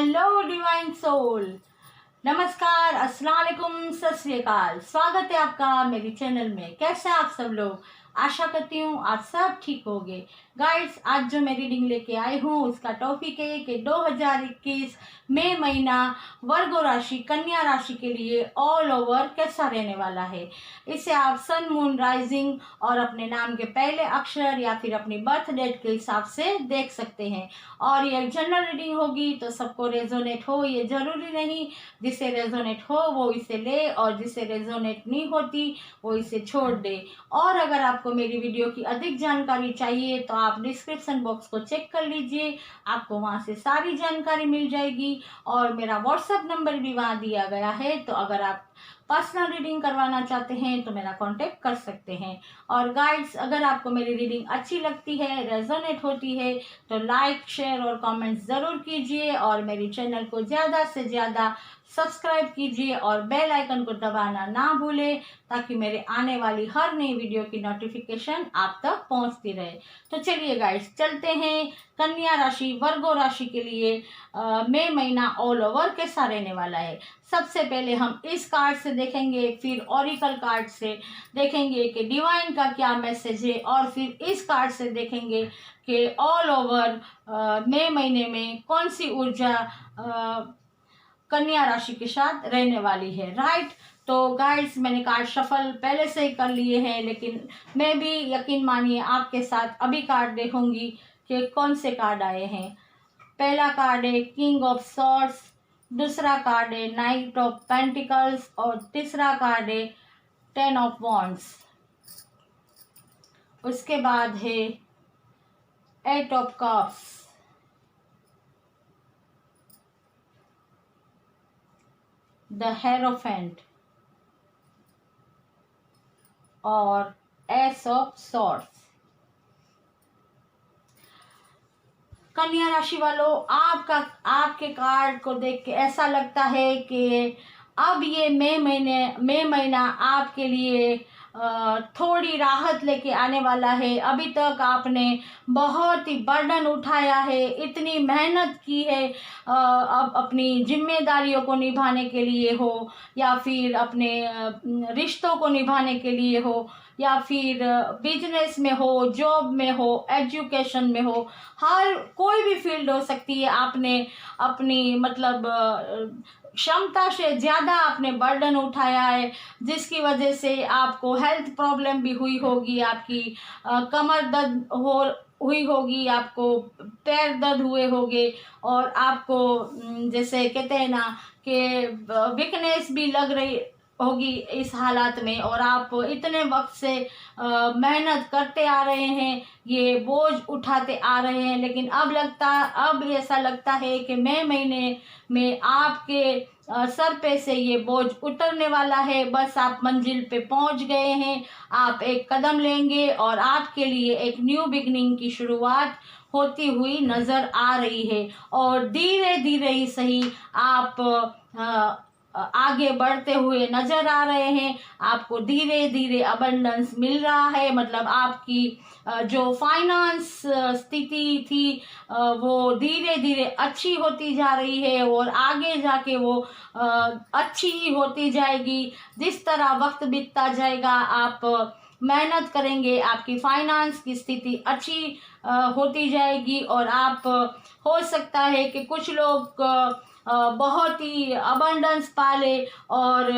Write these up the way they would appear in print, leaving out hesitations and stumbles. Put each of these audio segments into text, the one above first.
Hello divine soul, नमस्कार, अस्सलाम वालेकुम, सत श्री अकाल। स्वागत है आपका मेरी चैनल में। कैसे हैं आप सब लोग? आशा करती हूँ आप सब ठीक होंगे। गाइड्स, आज जो मैं रीडिंग लेके आई हूँ उसका टॉपिक है कि 2021 मई महीना वर्गो राशि, कन्या राशि के लिए ऑल ओवर कैसा रहने वाला है। इसे आप सन, मून, राइजिंग और अपने नाम के पहले अक्षर या फिर अपनी बर्थ डेट के हिसाब से देख सकते हैं। और ये जनरल रीडिंग होगी तो सबको रेजोनेट हो ये जरूरी नहीं। जिसे रेजोनेट हो वो इसे ले और जिसे रेजोनेट नहीं होती वो इसे छोड़ दे। और अगर आपको मेरी वीडियो की अधिक जानकारी चाहिए तो आप डिस्क्रिप्शन बॉक्स को चेक कर लीजिए, आपको वहां से सारी जानकारी मिल जाएगी। और मेरा व्हाट्सएप नंबर भी वहां दिया गया है, तो अगर आप पर्सनल रीडिंग करवाना चाहते हैं तो मेरा कांटेक्ट कर सकते हैं। और गाइड्स, अगर आपको मेरी रीडिंग अच्छी लगती है, रेजोनेट होती है तो लाइक, शेयर और कमेंट ज़रूर कीजिए और मेरी चैनल को ज़्यादा से ज़्यादा सब्सक्राइब कीजिए और बेल आइकन को दबाना ना भूलें ताकि मेरे आने वाली हर नई वीडियो की नोटिफिकेशन आप तक पहुंचती रहे। तो चलिए गाइड्स, चलते हैं कन्या राशि, वर्गो राशि के लिए मई महीना ऑल ओवर कैसा रहने वाला है। सबसे पहले हम इस कार्ड से देखेंगे, फिर ऑरिकल कार्ड से देखेंगे कि डिवाइन का क्या मैसेज है, और फिर इस कार्ड से देखेंगे कि ऑल ओवर मई महीने में कौन सी ऊर्जा कन्या राशि के साथ रहने वाली है। राइट, तो गाइड्स, मैंने कार्ड शफल पहले से ही कर लिए हैं, लेकिन मैं भी यकीन मानिए आपके साथ अभी कार्ड देखूंगी कि कौन से कार्ड आए हैं। पहला कार्ड है किंग ऑफ सॉर्ड्स, दूसरा कार्ड है नाइट ऑफ पेंटिकल्स और तीसरा कार्ड है 10 ऑफ वॉन्ड्स। उसके बाद है 8 ऑफ कप्स, द हेरोफेंट और एस ऑफ सॉर्ड्स। कन्या राशि वालों, आपके कार्ड को देख के ऐसा लगता है कि अब ये मई महीना आपके लिए थोड़ी राहत लेके आने वाला है। अभी तक आपने बहुत ही बर्डन उठाया है, इतनी मेहनत की है, अब अपनी जिम्मेदारियों को निभाने के लिए हो या फिर अपने रिश्तों को निभाने के लिए हो या फिर बिजनेस में हो, जॉब में हो, एजुकेशन में हो, हर कोई भी फील्ड हो सकती है। आपने अपनी मतलब क्षमता से ज़्यादा आपने बर्डन उठाया है, जिसकी वजह से आपको हेल्थ प्रॉब्लम भी हुई होगी, आपकी कमर दर्द हुई होगी, आपको पैर दर्द हुए होंगे और आपको जैसे कहते हैं ना कि वीकनेस भी लग रही होगी इस हालात में। और आप इतने वक्त से मेहनत करते आ रहे हैं, ये बोझ उठाते आ रहे हैं, लेकिन अब ऐसा लगता है कि मई महीने में आपके सर पे से ये बोझ उतरने वाला है। बस आप मंजिल पे पहुंच गए हैं, आप एक कदम लेंगे और आपके लिए एक न्यू बिगनिंग की शुरुआत होती हुई नजर आ रही है। और धीरे धीरे ही सही आप आगे बढ़ते हुए नजर आ रहे हैं। आपको धीरे धीरे अबंडेंस मिल रहा है, मतलब आपकी जो फाइनेंस स्थिति थी वो धीरे धीरे अच्छी होती जा रही है और आगे जाके वो अच्छी ही होती जाएगी। जिस तरह वक्त बीतता जाएगा आप मेहनत करेंगे, आपकी फाइनेंस की स्थिति अच्छी होती जाएगी। और आप हो सकता है कि कुछ लोग बहुत ही अबंडेंस पाले और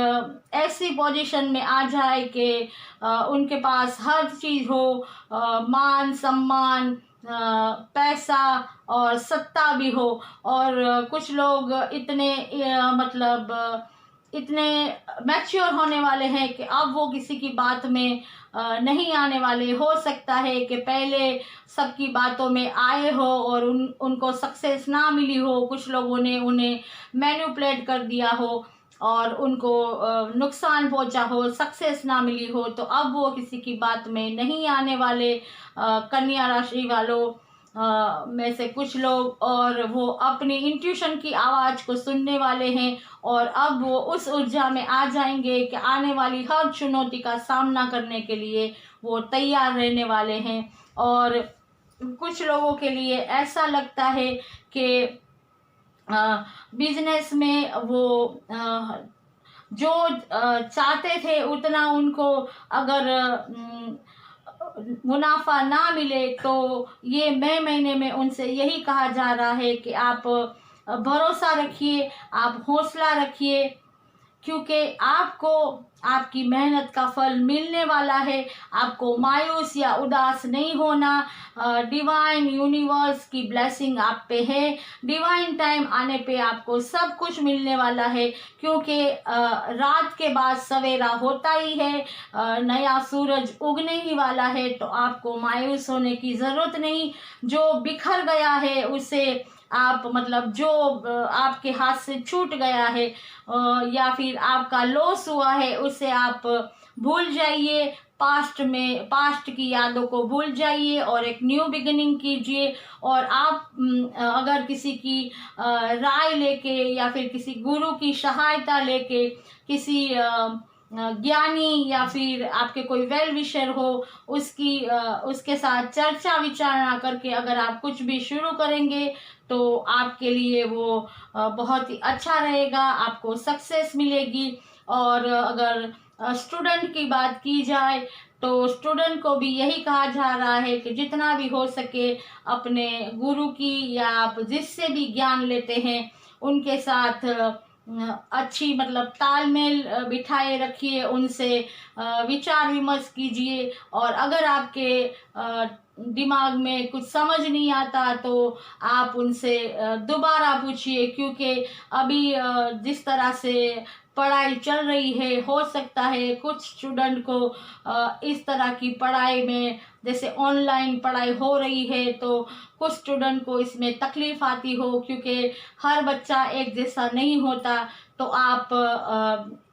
ऐसी पोजीशन में आ जाए कि उनके पास हर चीज़ हो, मान सम्मान, पैसा और सत्ता भी हो। और कुछ लोग इतने मैच्योर होने वाले हैं कि अब वो किसी की बात में नहीं आने वाले। हो सकता है कि पहले सबकी बातों में आए हो और उनको सक्सेस ना मिली हो, कुछ लोगों ने उन्हें मैनिपुलेट कर दिया हो और उनको नुकसान पहुंचा हो, सक्सेस ना मिली हो, तो अब वो किसी की बात में नहीं आने वाले कन्या राशि वालों में से कुछ लोग। और वो अपनी इंट्यूशन की आवाज़ को सुनने वाले हैं और अब वो उस ऊर्जा में आ जाएंगे कि आने वाली हर चुनौती का सामना करने के लिए वो तैयार रहने वाले हैं। और कुछ लोगों के लिए ऐसा लगता है कि बिजनेस में वो जो चाहते थे उतना उनको अगर मुनाफा ना मिले, तो ये मई महीने में उनसे यही कहा जा रहा है कि आप भरोसा रखिए, आप हौसला रखिए, क्योंकि आपको आपकी मेहनत का फल मिलने वाला है। आपको मायूस या उदास नहीं होना। डिवाइन यूनिवर्स की ब्लेसिंग आप पे है। डिवाइन टाइम आने पे आपको सब कुछ मिलने वाला है, क्योंकि रात के बाद सवेरा होता ही है, नया सूरज उगने ही वाला है। तो आपको मायूस होने की ज़रूरत नहीं। जो बिखर गया है उसे आप मतलब जो आपके हाथ से छूट गया है या फिर आपका लॉस हुआ है, उसे आप भूल जाइए। पास्ट की यादों को भूल जाइए और एक न्यू बिगिनिंग कीजिए। और आप अगर किसी की राय लेके या फिर किसी गुरु की सहायता लेके, किसी ज्ञानी या फिर आपके कोई वेल विशर हो, उसके साथ चर्चा विचारणा करके अगर आप कुछ भी शुरू करेंगे, तो आपके लिए वो बहुत ही अच्छा रहेगा, आपको सक्सेस मिलेगी। और अगर स्टूडेंट की बात की जाए, तो स्टूडेंट को भी यही कहा जा रहा है कि जितना भी हो सके अपने गुरु की या आप जिससे भी ज्ञान लेते हैं उनके साथ अच्छी मतलब तालमेल बिठाए रखिए, उनसे विचार विमर्श कीजिए। और अगर आपके दिमाग में कुछ समझ नहीं आता, तो आप उनसे दोबारा पूछिए, क्योंकि अभी जिस तरह से पढ़ाई चल रही है, हो सकता है कुछ स्टूडेंट को इस तरह की पढ़ाई में, जैसे ऑनलाइन पढ़ाई हो रही है, तो कुछ स्टूडेंट को इसमें तकलीफ आती हो, क्योंकि हर बच्चा एक जैसा नहीं होता। तो आप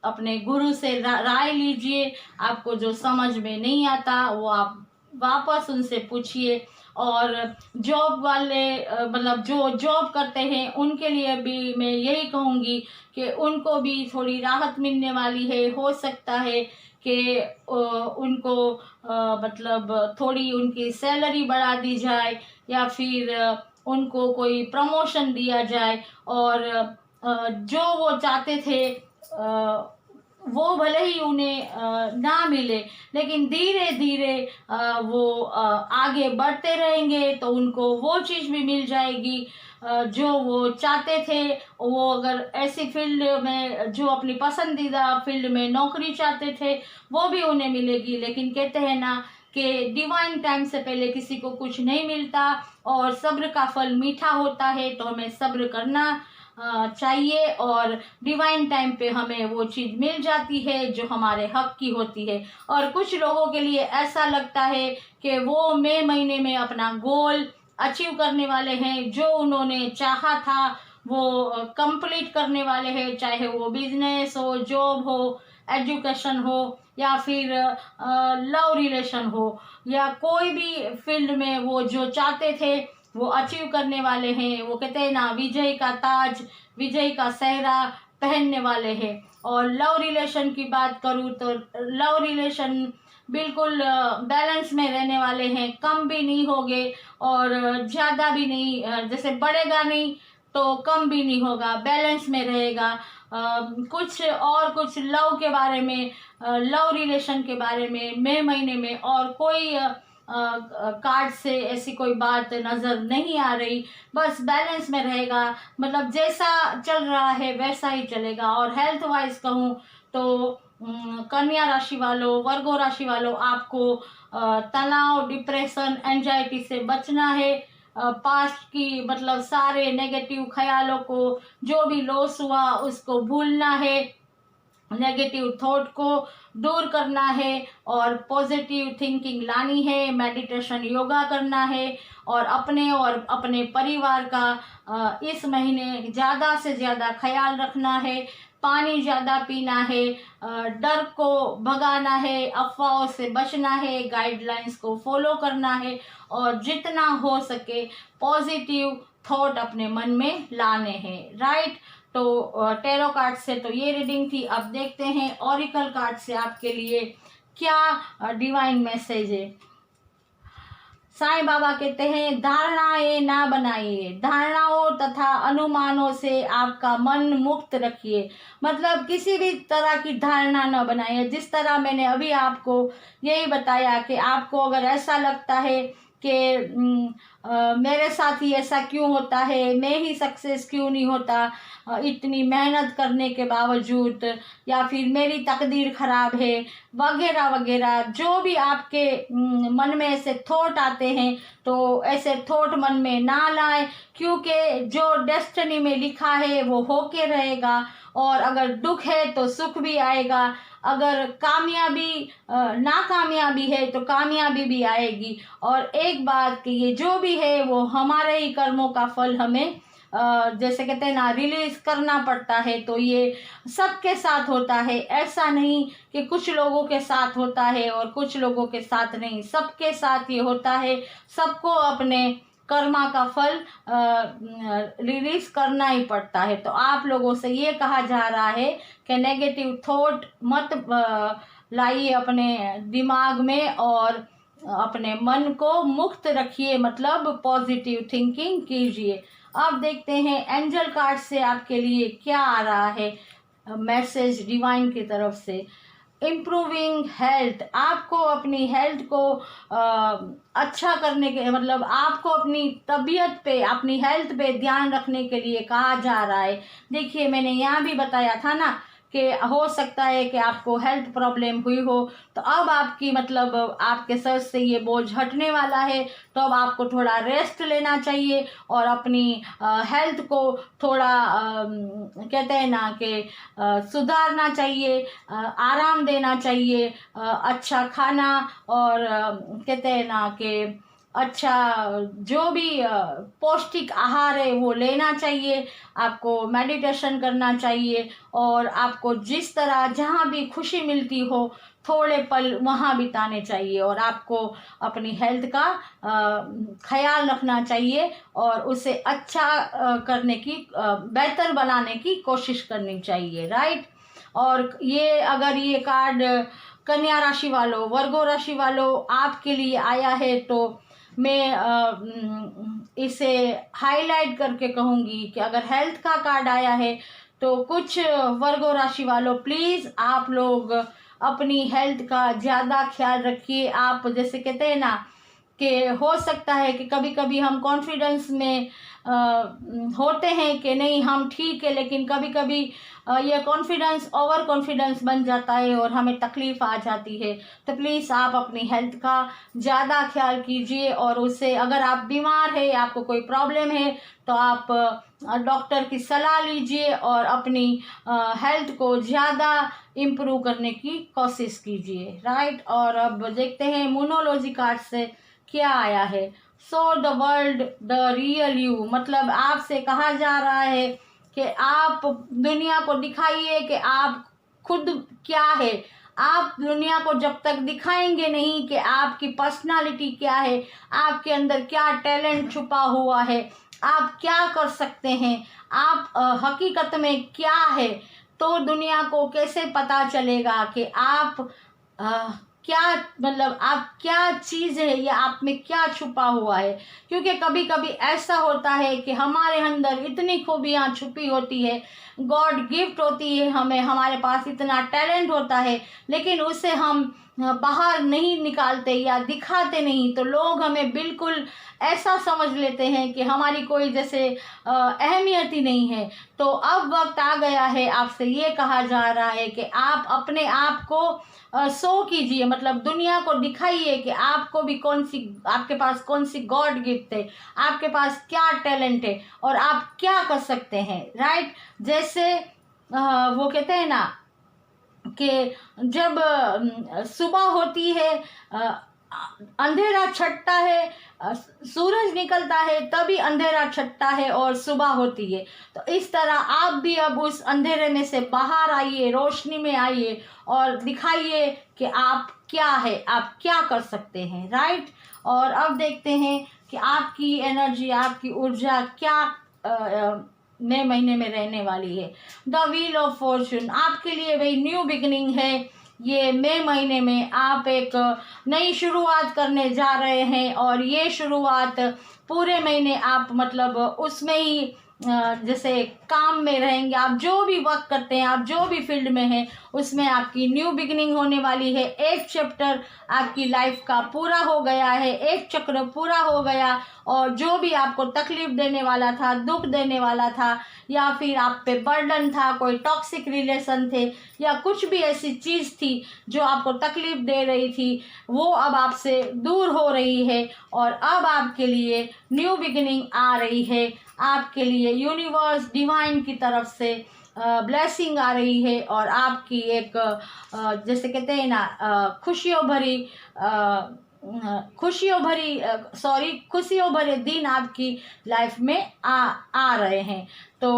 अपने गुरु से राय लीजिए। आपको जो समझ में नहीं आता वो आप वापस उनसे पूछिए। और जॉब वाले मतलब जो जॉब करते हैं उनके लिए भी मैं यही कहूँगी कि उनको भी थोड़ी राहत मिलने वाली है। हो सकता है कि उनको मतलब थोड़ी उनकी सैलरी बढ़ा दी जाए, या फिर उनको कोई प्रमोशन दिया जाए। और जो वो चाहते थे वो भले ही उन्हें ना मिले, लेकिन धीरे धीरे वो आगे बढ़ते रहेंगे तो उनको वो चीज़ भी मिल जाएगी जो वो चाहते थे। वो अगर ऐसी फील्ड में जो अपनी पसंदीदा फील्ड में नौकरी चाहते थे, वो भी उन्हें मिलेगी। लेकिन कहते हैं ना कि डिवाइन टाइम से पहले किसी को कुछ नहीं मिलता, और सब्र का फल मीठा होता है। तो हमें सब्र करना चाहिए, और डिवाइन टाइम पे हमें वो चीज़ मिल जाती है जो हमारे हक की होती है। और कुछ लोगों के लिए ऐसा लगता है कि वो मई महीने में अपना गोल अचीव करने वाले हैं, जो उन्होंने चाहा था वो कंप्लीट करने वाले हैं, चाहे वो बिजनेस हो, जॉब हो, एजुकेशन हो, या फिर लव रिलेशन हो, या कोई भी फील्ड में वो जो चाहते थे वो अचीव करने वाले हैं। वो कहते हैं ना, विजय का ताज, विजय का सेहरा पहनने वाले हैं। और लव रिलेशन की बात करूँ तो लव रिलेशन बिल्कुल बैलेंस में रहने वाले हैं, कम भी नहीं होंगे और ज़्यादा भी नहीं, जैसे बढ़ेगा नहीं तो कम भी नहीं होगा, बैलेंस में रहेगा। कुछ लव के बारे में, लव रिलेशन के बारे में मई महीने में और कोई कार्ड से ऐसी कोई बात नज़र नहीं आ रही। बस बैलेंस में रहेगा, मतलब जैसा चल रहा है वैसा ही चलेगा। और हेल्थ वाइज कहूँ तो कन्या राशि वालों, वर्गो राशि वालों, आपको तनाव, डिप्रेशन, एंजाइटी से बचना है। पास्ट की मतलब सारे नेगेटिव ख्यालों को, जो भी लॉस हुआ उसको भूलना है, नेगेटिव थॉट को दूर करना है और पॉजिटिव थिंकिंग लानी है। मेडिटेशन, योगा करना है और अपने परिवार का इस महीने ज़्यादा से ज़्यादा ख्याल रखना है। पानी ज़्यादा पीना है, डर को भगाना है, अफवाहों से बचना है, गाइडलाइंस को फॉलो करना है और जितना हो सके पॉजिटिव थॉट अपने मन में लाने हैं। राइट। तो टैरो कार्ड से तो ये रीडिंग थी। अब देखते हैं ऑरिकल कार्ड से आपके लिए क्या डिवाइन मैसेज है। साईं बाबा कहते हैं धारणाएं ना बनाइए, धारणाओं तथा अनुमानों से आपका मन मुक्त रखिए। मतलब किसी भी तरह की धारणा न बनाइए। जिस तरह मैंने अभी आपको यही बताया कि आपको अगर ऐसा लगता है कि मेरे साथ ही ऐसा क्यों होता है, मैं ही सक्सेस क्यों नहीं होता इतनी मेहनत करने के बावजूद, या फिर मेरी तकदीर खराब है वगैरह वगैरह, जो भी आपके मन में ऐसे थॉट आते हैं तो ऐसे थॉट मन में ना लाएं, क्योंकि जो डेस्टिनी में लिखा है वो होके रहेगा। और अगर दुख है तो सुख भी आएगा, अगर कामयाबी नाकामयाबी है तो कामयाबी भी आएगी। और एक बात कि ये जो भी है वो हमारे ही कर्मों का फल हमें जैसे कहते हैं ना रिलीज करना पड़ता है। तो ये सबके साथ होता है, ऐसा नहीं कि कुछ लोगों के साथ होता है और कुछ लोगों के साथ नहीं, सबके साथ ये होता है। सबको अपने कर्मा का फल रिलीज करना ही पड़ता है। तो आप लोगों से ये कहा जा रहा है कि नेगेटिव थॉट मत लाइए अपने दिमाग में और अपने मन को मुक्त रखिए, मतलब पॉजिटिव थिंकिंग कीजिए। अब देखते हैं एंजल कार्ड से आपके लिए क्या आ रहा है मैसेज डिवाइन की तरफ से। इम्प्रूविंग हेल्थ, आपको अपनी हेल्थ को अच्छा करने के मतलब आपको अपनी तबीयत पे अपनी हेल्थ पे ध्यान रखने के लिए कहा जा रहा है। देखिए मैंने यहाँ भी बताया था ना कि हो सकता है कि आपको हेल्थ प्रॉब्लम हुई हो, तो अब आपकी मतलब आपके सर से ये बोझ हटने वाला है। तो अब आपको थोड़ा रेस्ट लेना चाहिए और अपनी हेल्थ को थोड़ा कहते हैं ना कि सुधारना चाहिए, आराम देना चाहिए, अच्छा खाना और कहते हैं ना कि अच्छा जो भी पौष्टिक आहार है वो लेना चाहिए। आपको मेडिटेशन करना चाहिए और आपको जिस तरह जहाँ भी खुशी मिलती हो थोड़े पल वहाँ बिताने चाहिए और आपको अपनी हेल्थ का ख्याल रखना चाहिए और उसे अच्छा करने की बेहतर बनाने की कोशिश करनी चाहिए, राइट। और ये अगर ये कार्ड कन्या राशि वालों, वर्गो राशि वालों आपके लिए आया है तो मैं इसे हाईलाइट करके कहूँगी कि अगर हेल्थ का कार्ड आया है तो कुछ वर्गो राशि वालों प्लीज़ आप लोग अपनी हेल्थ का ज़्यादा ख्याल रखिए। आप जैसे कहते हैं ना कि हो सकता है कि कभी कभी हम कॉन्फिडेंस में होते हैं कि नहीं हम ठीक है, लेकिन कभी कभी ये कॉन्फिडेंस ओवर कॉन्फिडेंस बन जाता है और हमें तकलीफ़ आ जाती है। तो प्लीज़ आप अपनी हेल्थ का ज़्यादा ख्याल कीजिए और उससे अगर आप बीमार है, आपको कोई प्रॉब्लम है तो आप डॉक्टर की सलाह लीजिए और अपनी हेल्थ को ज़्यादा इम्प्रूव करने की कोशिश कीजिए, राइट। और अब देखते हैं मोनोलॉजी कार्ड से क्या आया है। Show the world the real you, मतलब आपसे कहा जा रहा है कि आप दुनिया को दिखाइए कि आप खुद क्या है। आप दुनिया को जब तक दिखाएंगे नहीं कि आपकी पर्सनालिटी क्या है, आपके अंदर क्या टैलेंट छुपा हुआ है, आप क्या कर सकते हैं, आप हकीकत में क्या है, तो दुनिया को कैसे पता चलेगा कि आप क्या मतलब आप क्या चीज़ है या आप में क्या छुपा हुआ है। क्योंकि कभी कभी ऐसा होता है कि हमारे अंदर इतनी खूबियाँ छुपी होती है, गॉड गिफ्ट होती है हमें, हमारे पास इतना टैलेंट होता है, लेकिन उसे हम बाहर नहीं निकालते या दिखाते नहीं, तो लोग हमें बिल्कुल ऐसा समझ लेते हैं कि हमारी कोई जैसे अहमियत ही नहीं है। तो अब वक्त आ गया है, आपसे ये कहा जा रहा है कि आप अपने आप को शो कीजिए, मतलब दुनिया को दिखाइए कि आपको भी कौन सी, आपके पास कौन सी गॉड गिफ्ट है, आपके पास क्या टैलेंट है और आप क्या कर सकते हैं, राइट। जैसे वो कहते हैं ना कि जब सुबह होती है, अंधेरा छटता है, सूरज निकलता है तभी अंधेरा छटता है और सुबह होती है। तो इस तरह आप भी अब उस अंधेरे में से बाहर आइए, रोशनी में आइए और दिखाइए कि आप क्या है, आप क्या कर सकते हैं, राइट। और अब देखते हैं कि आपकी एनर्जी, आपकी ऊर्जा क्या नए महीने में रहने वाली है। द व्हील ऑफ फॉर्चून आपके लिए वही न्यू बिगिनिंग है, ये मई महीने में आप एक नई शुरुआत करने जा रहे हैं और ये शुरुआत पूरे महीने आप मतलब उसमें ही जैसे काम में रहेंगे। आप जो भी वर्क करते हैं, आप जो भी फील्ड में हैं, उसमें आपकी न्यू बिगिनिंग होने वाली है। एक चैप्टर आपकी लाइफ का पूरा हो गया है, एक चक्र पूरा हो गया, और जो भी आपको तकलीफ देने वाला था, दुख देने वाला था, या फिर आप पे बर्डन था, कोई टॉक्सिक रिलेशन थे, या कुछ भी ऐसी चीज़ थी जो आपको तकलीफ दे रही थी, वो अब आपसे दूर हो रही है और अब आपके लिए न्यू बिगिनिंग आ रही है। आपके लिए यूनिवर्स डिवाइन की तरफ से ब्लेसिंग आ रही है और आपकी एक जैसे कहते हैं ना खुशियों भरे दिन आपकी लाइफ में आ रहे हैं। तो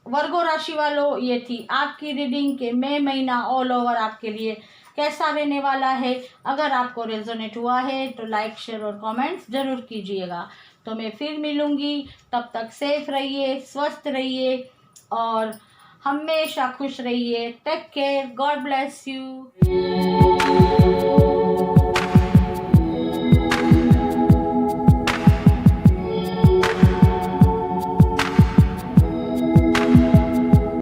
वर्गो राशि वालों, ये थी आपकी रीडिंग के मई महीना ऑल ओवर आपके लिए कैसा रहने वाला है। अगर आपको रेजोनेट हुआ है तो लाइक, शेयर और कमेंट्स जरूर कीजिएगा। तो मैं फिर मिलूंगी, तब तक सेफ रहिए, स्वस्थ रहिए और हमेशा खुश रहिए। Take care, God bless you.